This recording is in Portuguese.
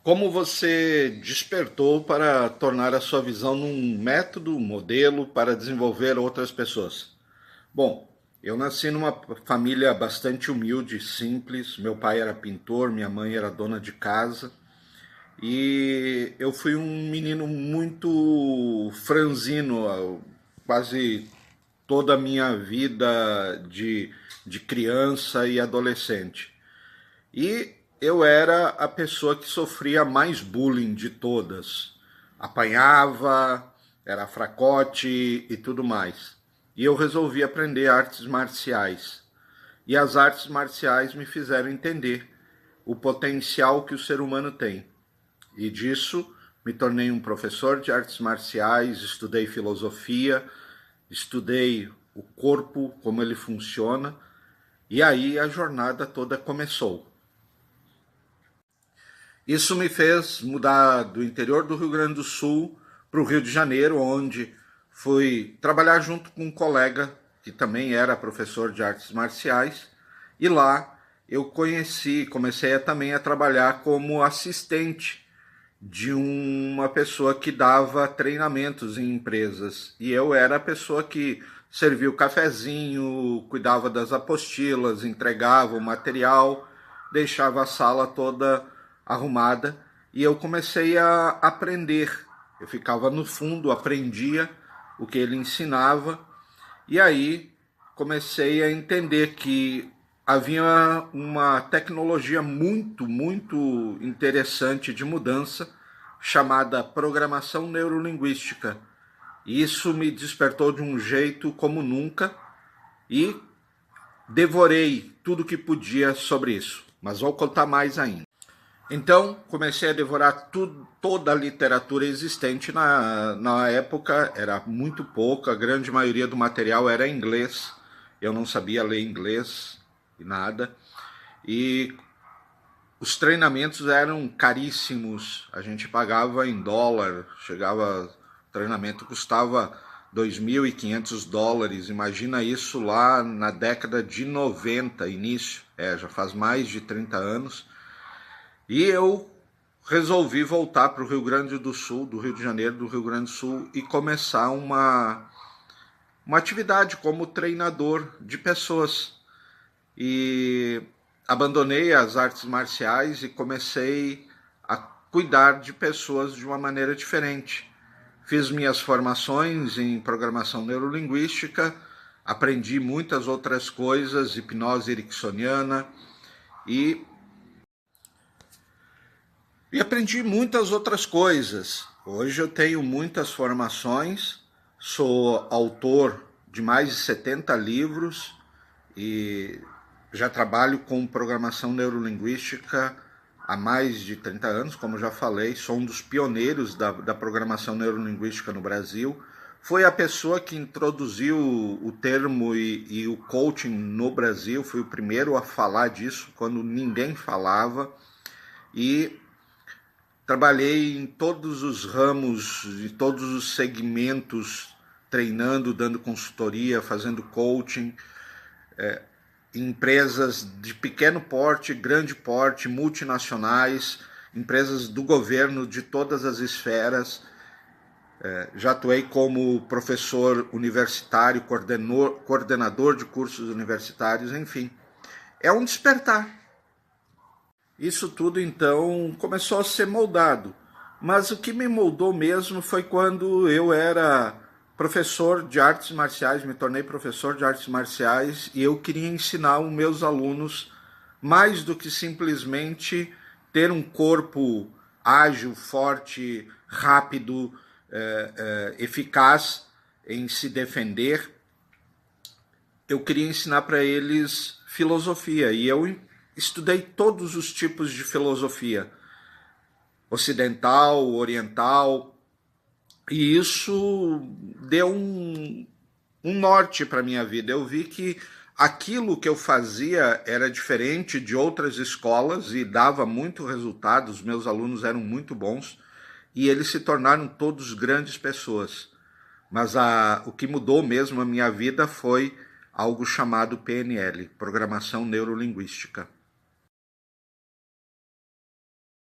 Como você despertou para tornar a sua visão num método, modelo para desenvolver outras pessoas? Bom, eu nasci numa família bastante humilde, simples. Meu pai era pintor, minha mãe era dona de casa. E eu fui um menino muito franzino, quase toda a minha vida de criança e adolescente. E eu era a pessoa que sofria mais bullying de todas. Apanhava, era fracote e tudo mais. E eu resolvi aprender artes marciais. E as artes marciais me fizeram entender o potencial que o ser humano tem. E disso me tornei um professor de artes marciais, estudei filosofia, estudei o corpo, como ele funciona, e aí a jornada toda começou. Isso me fez mudar do interior do Rio Grande do Sul para o Rio de Janeiro, onde fui trabalhar junto com um colega que também era professor de artes marciais, e lá eu comecei também a trabalhar como assistente de uma pessoa que dava treinamentos em empresas. E eu era a pessoa que servia o cafezinho, cuidava das apostilas, entregava o material, deixava a sala toda arrumada, e eu comecei a aprender. Eu ficava no fundo, aprendia o que ele ensinava, e aí comecei a entender que havia uma tecnologia muito interessante de mudança chamada programação neurolinguística. Isso me despertou de um jeito como nunca e devorei tudo que podia sobre isso. Mas vou contar mais ainda. Então, comecei a devorar toda a literatura existente na época, era muito pouca, a grande maioria do material era em inglês, eu não sabia ler inglês e nada, e os treinamentos eram caríssimos, a gente pagava em dólar, o treinamento custava US$ 2.500, imagina isso lá na década de 90, início, já faz mais de 30 anos, e eu resolvi voltar para o Rio Grande do Sul, do Rio de Janeiro, do Rio Grande do Sul, e começar uma atividade como treinador de pessoas. E abandonei as artes marciais e comecei a cuidar de pessoas de uma maneira diferente. Fiz minhas formações em programação neurolinguística, aprendi muitas outras coisas, hipnose ericksoniana, e aprendi muitas outras coisas. Hoje eu tenho muitas formações, sou autor de mais de 70 livros e já trabalho com programação neurolinguística há mais de 30 anos, como já falei, sou um dos pioneiros da programação neurolinguística no Brasil. Foi a pessoa que introduziu o termo e o coaching no Brasil, fui o primeiro a falar disso quando ninguém falava, e trabalhei em todos os ramos, em todos os segmentos, treinando, dando consultoria, fazendo coaching, em empresas de pequeno porte, grande porte, multinacionais, empresas do governo de todas as esferas. Já atuei como professor universitário, coordenador de cursos universitários, enfim. É um despertar. Isso tudo, então, começou a ser moldado. Mas o que me moldou mesmo foi quando eu era professor de artes marciais, me tornei professor de artes marciais, e eu queria ensinar os meus alunos mais do que simplesmente ter um corpo ágil, forte, rápido, eficaz em se defender. Eu queria ensinar para eles filosofia, e eu estudei todos os tipos de filosofia, ocidental, oriental, e isso deu um norte para a minha vida. Eu vi que aquilo que eu fazia era diferente de outras escolas e dava muito resultado, os meus alunos eram muito bons, e eles se tornaram todos grandes pessoas. Mas o que mudou mesmo a minha vida foi algo chamado PNL, Programação Neurolinguística.